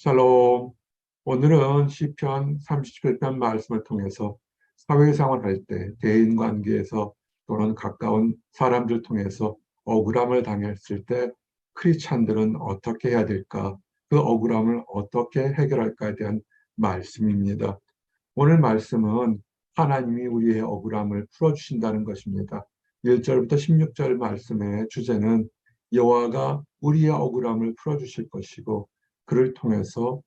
샬롬. 오늘은 시편 37편 말씀을 통해서 사회생활 할 때 대인관계에서 또는 가까운 사람들 통해서 억울함을 당했을 때 크리스찬들은 어떻게 해야 될까? 그 억울함을 어떻게 해결할까에 대한 말씀입니다. 오늘 말씀은 하나님이 우리의 억울함을 풀어주신다는 것입니다. 1절부터 16절 말씀의 주제는 여호와가 우리의 억울함을 풀어주실 것이고 그를 통해서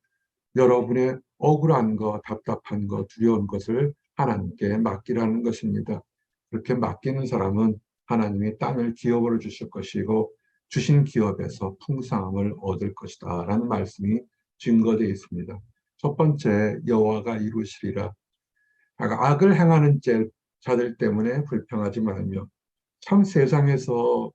여러분의 억울한 것, 답답한 것, 두려운 것을 하나님께 맡기라는 것입니다. 그렇게 맡기는 사람은 하나님이 땅을 기업으로 주실 것이고 주신 기업에서 풍성함을 얻을 것이다 라는 말씀이 증거되어 있습니다. 첫 번째, 여호와가 이루시리라. 악을 행하는 자들 때문에 불평하지 말며, 참 세상에서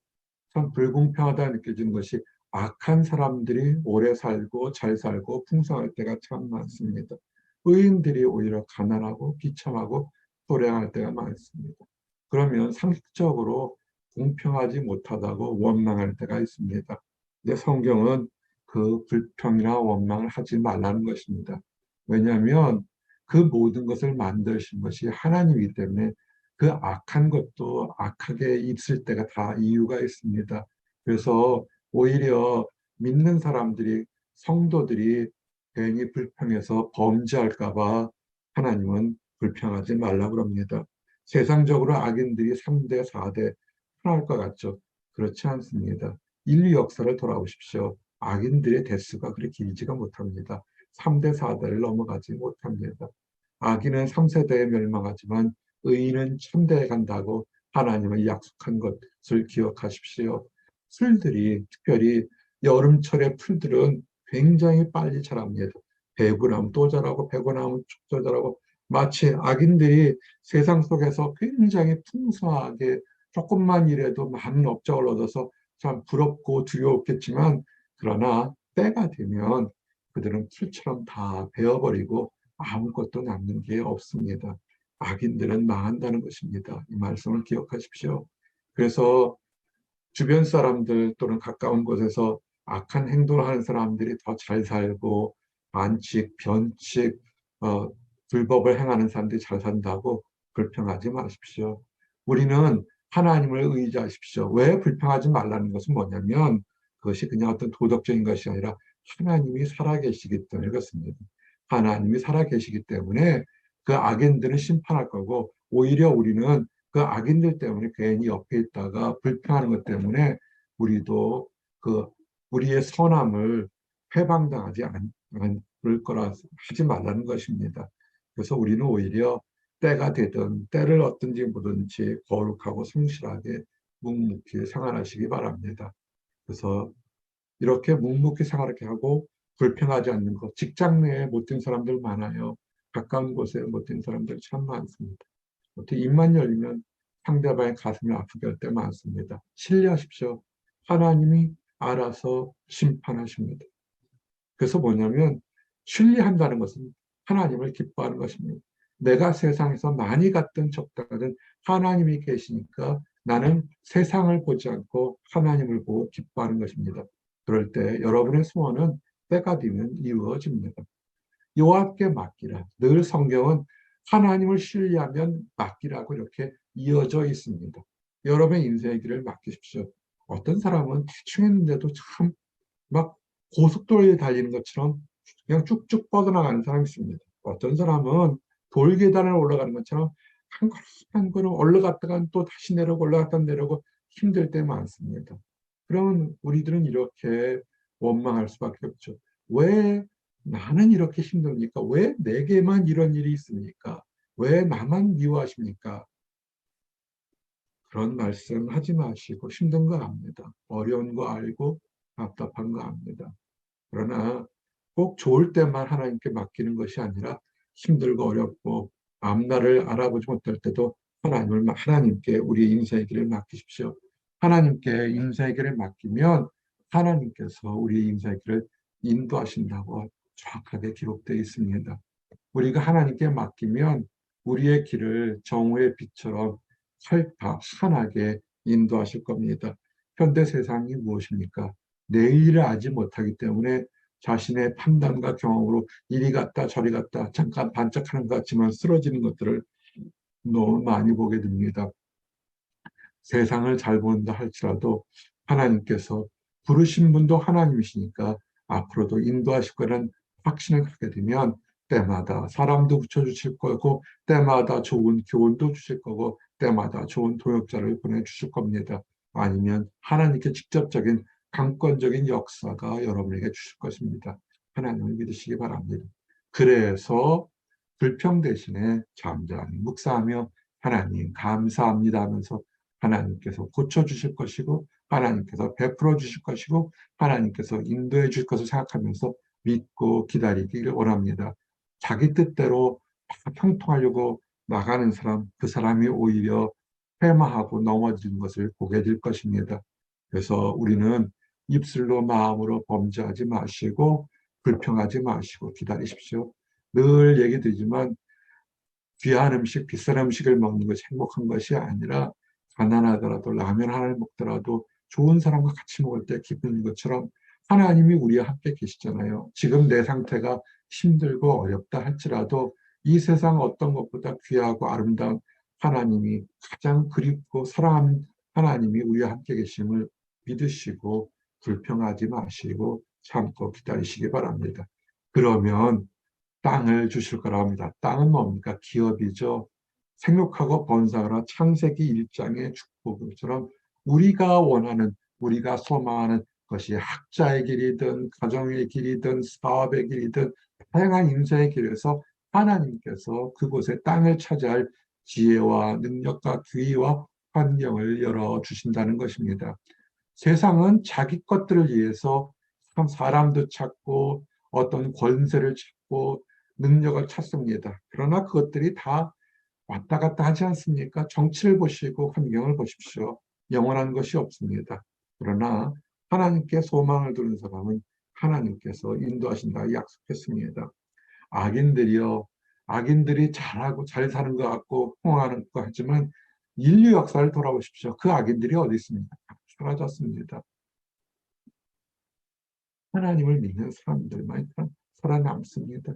참 불공평하다 느껴지는 것이 악한 사람들이 오래 살고 잘 살고 풍성할 때가 참 많습니다. 의인들이 오히려 가난하고 비참하고 불행할 때가 많습니다. 그러면 상식적으로 공평하지 못하다고 원망할 때가 있습니다. 근데 성경은 그 불평이나 원망을 하지 말라는 것입니다. 왜냐하면 그 모든 것을 만드신 것이 하나님이기 때문에 그 악한 것도 악하게 있을 때가 다 이유가 있습니다. 그래서 오히려 믿는 사람들이, 성도들이 괜히 불평해서 범죄할까 봐 하나님은 불평하지 말라고 합니다. 세상적으로 악인들이 3대, 4대 편할 것 같죠? 그렇지 않습니다. 인류 역사를 돌아보십시오. 악인들의 대수가 그리 길지가 못합니다. 3대, 4대를 넘어가지 못합니다. 악인은 3세대에 멸망하지만 의인은 천대에 간다고 하나님은 약속한 것을 기억하십시오. 풀들이, 특별히 여름철의 풀들은 굉장히 빨리 자랍니다. 배고 나면 또 자라고 배고 나면 또 자라고, 마치 악인들이 세상 속에서 굉장히 풍성하게 조금만 일해도 많은 업적을 얻어서 참 부럽고 두려웠겠지만, 그러나 때가 되면 그들은 풀처럼 다 베어버리고 아무것도 남는 게 없습니다. 악인들은 망한다는 것입니다. 이 말씀을 기억하십시오. 그래서 주변 사람들 또는 가까운 곳에서 악한 행동을 하는 사람들이 더 잘 살고 반칙, 변칙, 어, 불법을 행하는 사람들이 잘 산다고 불평하지 마십시오. 우리는 하나님을 의지하십시오. 왜 불평하지 말라는 것은 뭐냐면 그것이 그냥 어떤 도덕적인 것이 아니라 하나님이 살아계시기 때문에 그렇습니다. 하나님이 살아계시기 때문에 그 악인들은 심판할 거고 오히려 우리는 그 악인들 때문에 괜히 옆에 있다가 불평하는 것 때문에 우리도 그 우리의 선함을 해방당하지 않을 거라 하지 말라는 것입니다. 그래서 우리는 오히려 때가 되든 때를 얻든지 뭐든지 거룩하고 성실하게 묵묵히 생활하시기 바랍니다. 그래서 이렇게 묵묵히 생활하게 하고 불평하지 않는 것. 직장 내에 못된 사람들 많아요. 가까운 곳에 못된 사람들 참 많습니다. 어떻게 입만 열리면 상대방의 가슴이 아프게 할 때 많습니다. 신뢰하십시오. 하나님이 알아서 심판하십니다. 그래서 뭐냐면 신뢰한다는 것은 하나님을 기뻐하는 것입니다. 내가 세상에서 많이 갔든 적다든 하나님이 계시니까 나는 세상을 보지 않고 하나님을 보고 기뻐하는 것입니다. 그럴 때 여러분의 소원은 때가 되면 이루어집니다. 여호와께 맡기라. 늘 성경은 하나님을 신뢰하면 맡기라고 이렇게 이어져 있습니다. 여러분의 인생의 길을 맡기십시오. 어떤 사람은 대충 했는데도 참 막 고속도로에 달리는 것처럼 그냥 쭉쭉 뻗어나가는 사람이 있습니다. 어떤 사람은 돌계단을 올라가는 것처럼 한 걸음 한 걸음 올라갔다가 또 다시 내려오고 올라갔다 내려오고 힘들 때 많습니다. 그러면 우리들은 이렇게 원망할 수밖에 없죠. 왜 나는 이렇게 힘듭니까? 왜 내게만 이런 일이 있습니까? 왜 나만 미워하십니까? 그런 말씀 하지 마시고 힘든 거 압니다. 어려운 거 알고 답답한 거 압니다. 그러나 꼭 좋을 때만 하나님께 맡기는 것이 아니라 힘들고 어렵고 앞날을 알아보지 못할 때도 하나님께 우리의 인생의 길을 맡기십시오. 하나님께 인생의 길을 맡기면 하나님께서 우리의 인생의 길을 인도하신다고 정확하게 기록되어 있습니다. 우리가 하나님께 맡기면 우리의 길을 정오의 빛처럼 환하게 인도하실 겁니다. 현대 세상이 무엇입니까? 내일을 알지 못하기 때문에 자신의 판단과 경험으로 이리 갔다 저리 갔다 잠깐 반짝하는 것 같지만 쓰러지는 것들을 너무 많이 보게 됩니다. 세상을 잘 본다 할지라도 하나님께서 부르신 분도 하나님이시니까 앞으로도 인도하실 거라는 확신을 갖게 되면 때마다 사람도 붙여주실 거고 때마다 좋은 교훈도 주실 거고 때마다 좋은 동역자를 보내주실 겁니다. 아니면 하나님께 직접적인 강권적인 역사가 여러분에게 주실 것입니다. 하나님을 믿으시기 바랍니다. 그래서 불평 대신에 잠잠히 묵상하며 하나님 감사합니다 하면서 하나님께서 고쳐주실 것이고 하나님께서 베풀어 주실 것이고 하나님께서 인도해 주실 것을 생각하면서 믿고 기다리기를 원합니다. 자기 뜻대로 막 형통하려고 나가는 사람, 그 사람이 오히려 회마하고 넘어지는 것을 보게 될 것입니다. 그래서 우리는 입술로 마음으로 범죄하지 마시고 불평하지 마시고 기다리십시오. 늘 얘기 드리지만 귀한 음식, 비싼 음식을 먹는 것이 행복한 것이 아니라 가난하더라도 라면 하나를 먹더라도 좋은 사람과 같이 먹을 때 기쁜 것처럼 하나님이 우리와 함께 계시잖아요. 지금 내 상태가 힘들고 어렵다 할지라도 이 세상 어떤 것보다 귀하고 아름다운 하나님이 가장 그립고 사랑하는 하나님이 우리와 함께 계심을 믿으시고 불평하지 마시고 참고 기다리시기 바랍니다. 그러면 땅을 주실 거라고 합니다. 땅은 뭡니까? 기업이죠. 생육하고 번성하라 창세기 1장의 축복처럼 우리가 원하는, 우리가 소망하는 것이 학자의 길이든 가정의 길이든 사업의 길이든 다양한 인생의 길에서 하나님께서 그곳에 땅을 차지할 지혜와 능력과 기회와 환경을 열어주신다는 것입니다. 세상은 자기 것들을 위해서 참 사람도 찾고 어떤 권세를 찾고 능력을 찾습니다. 그러나 그것들이 다 왔다 갔다 하지 않습니까? 정치를 보시고 환경을 보십시오. 영원한 것이 없습니다. 그러나 하나님께 소망을 두는 사람은 하나님께서 인도하신다 약속했습니다. 악인들이요, 악인들이 잘하고 잘 사는 것 같고 통하는 것 같지만 인류 역사를 돌아보십시오. 그 악인들이 어디 있습니까? 사라졌습니다. 하나님을 믿는 사람들만 살아남습니다.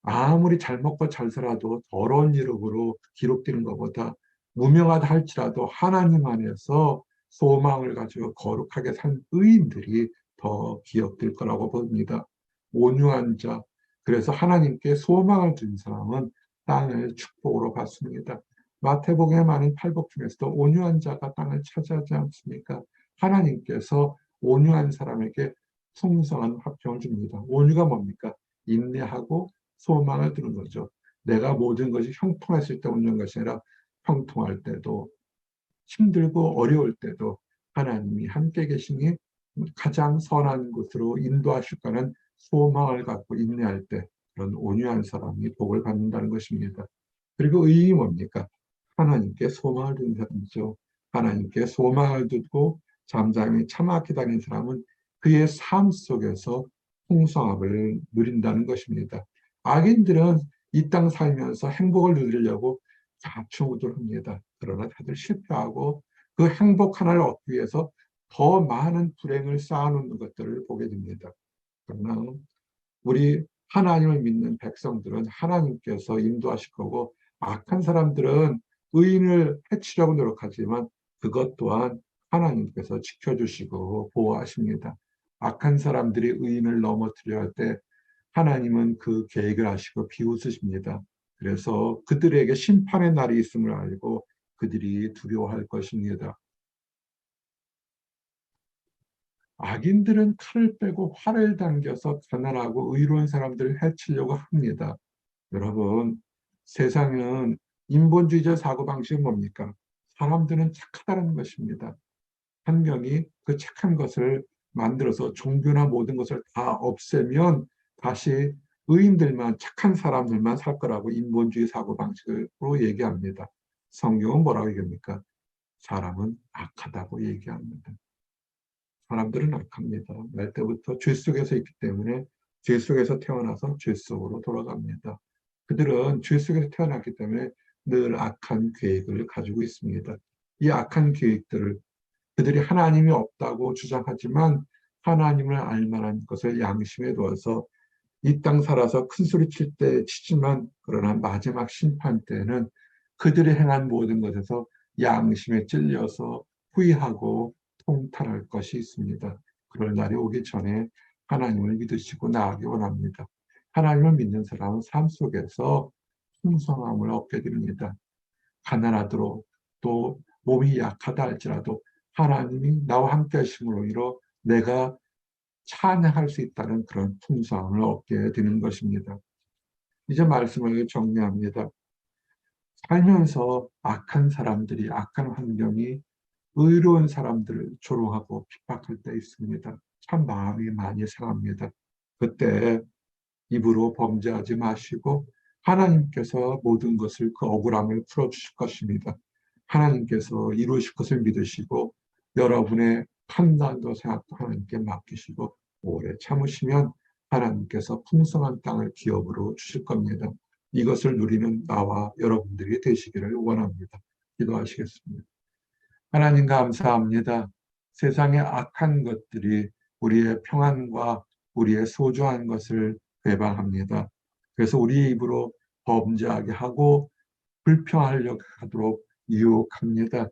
아무리 잘 먹고 잘 살아도 더러운 이름으로 기록되는 것보다 무명하다 할지라도 하나님 안에서 소망을 가지고 거룩하게 산 의인들이 더 기억될 거라고 봅니다. 온유한 자, 그래서 하나님께 소망을 둔 사람은 땅을 축복으로 받습니다. 마태복음에 많은 팔복 중에서도 온유한 자가 땅을 차지하지 않습니까? 하나님께서 온유한 사람에게 풍성한 화평을 줍니다. 온유가 뭡니까? 인내하고 소망을 두는 거죠. 내가 모든 것이 형통했을 때 웃는 것이 아니라 형통할 때도 힘들고 어려울 때도 하나님이 함께 계시니 가장 선한 곳으로 인도하실 거는 소망을 갖고 인내할 때 그런 온유한 사람이 복을 받는다는 것입니다. 그리고 의인이 뭡니까? 하나님께 소망을 두는 사람이죠. 하나님께 소망을 두고 잠잠히 참아 기다리는 사람은 그의 삶 속에서 풍성함을 누린다는 것입니다. 악인들은 이 땅 살면서 행복을 누리려고 자충우돌 합니다. 그러나 다들 실패하고 그 행복 하나를 얻기 위해서 더 많은 불행을 쌓아놓는 것들을 보게 됩니다. 그러나 우리 하나님을 믿는 백성들은 하나님께서 인도하실 거고 악한 사람들은 의인을 해치려고 노력하지만 그것 또한 하나님께서 지켜주시고 보호하십니다. 악한 사람들이 의인을 넘어뜨려 할 때 하나님은 그 계획을 하시고 비웃으십니다. 그래서 그들에게 심판의 날이 있음을 알고 그들이 두려워할 것입니다. 악인들은 칼을 빼고 활을 당겨서 가난하고 의로운 사람들을 해치려고 합니다. 여러분, 세상은 인본주의적 사고방식은 뭡니까? 사람들은 착하다는 것입니다. 한 명이 그 착한 것을 만들어서 종교나 모든 것을 다 없애면 다시 의인들만 착한 사람들만 살 거라고 인본주의 사고방식으로 얘기합니다. 성경은 뭐라고 얘기합니까? 사람은 악하다고 얘기합니다. 사람들은 악합니다. 날 때부터 죄 속에서 있기 때문에 죄 속에서 태어나서 죄 속으로 돌아갑니다. 그들은 죄 속에서 태어났기 때문에 늘 악한 계획을 가지고 있습니다. 이 악한 계획들을 그들이 하나님이 없다고 주장하지만 하나님을 알 만한 것을 양심에 두어서 이 땅 살아서 큰 소리 칠 때 치지만, 그러나 마지막 심판 때는 그들이 행한 모든 것에서 양심에 찔려서 후회하고 통탄할 것이 있습니다. 그럴 날이 오기 전에 하나님을 믿으시고 나아가기 원합니다. 하나님을 믿는 사람은 삶 속에서 풍성함을 얻게 됩니다. 가난하도록, 또 몸이 약하다 할지라도 하나님이 나와 함께 하심으로 인해 내가 찬양할 수 있다는 그런 풍성함을 얻게 되는 것입니다. 이제 말씀을 정리합니다. 살면서 악한 사람들이, 악한 환경이 의로운 사람들을 조롱하고 핍박할 때 있습니다. 참 마음이 많이 상합니다. 그때 입으로 범죄하지 마시고 하나님께서 모든 것을, 그 억울함을 풀어주실 것입니다. 하나님께서 이루실 것을 믿으시고 여러분의 판단도 생각도 하나님께 맡기시고 오래 참으시면 하나님께서 풍성한 땅을 기업으로 주실 겁니다. 이것을 누리는 나와 여러분들이 되시기를 원합니다. 기도하시겠습니다. 하나님 감사합니다. 세상의 악한 것들이 우리의 평안과 우리의 소중한 것을 배반합니다. 그래서 우리 입으로 범죄하게 하고 불평하려고 하도록 유혹합니다.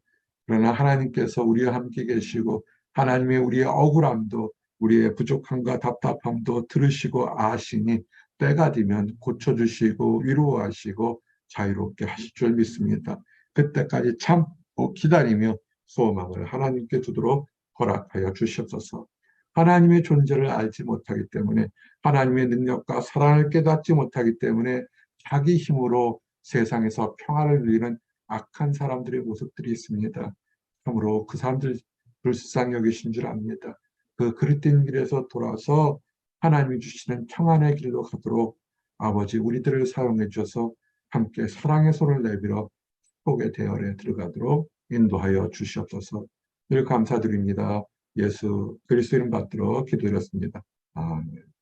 그러나 하나님께서 우리와 함께 계시고 하나님의 우리의 억울함도, 우리의 부족함과 답답함도 들으시고 아시니 때가 되면 고쳐주시고 위로하시고 자유롭게 하실 줄 믿습니다. 그때까지 참고 기다리며 소망을 하나님께 두도록 허락하여 주시옵소서. 하나님의 존재를 알지 못하기 때문에, 하나님의 능력과 사랑을 깨닫지 못하기 때문에 자기 힘으로 세상에서 평화를 누리는 악한 사람들의 모습들이 있습니다. 참으로 그 사람들 불쌍히 여기신 줄 압니다. 그 그릇된 길에서 돌아서 하나님이 주시는 평안의 길로 가도록 아버지 우리들을 사용해 주셔서 함께 사랑의 손을 내밀어 축복의 대열에 들어가도록 인도하여 주시옵소서. 늘 감사드립니다. 예수 그리스도 이름 받들어 기도드렸습니다. 아멘.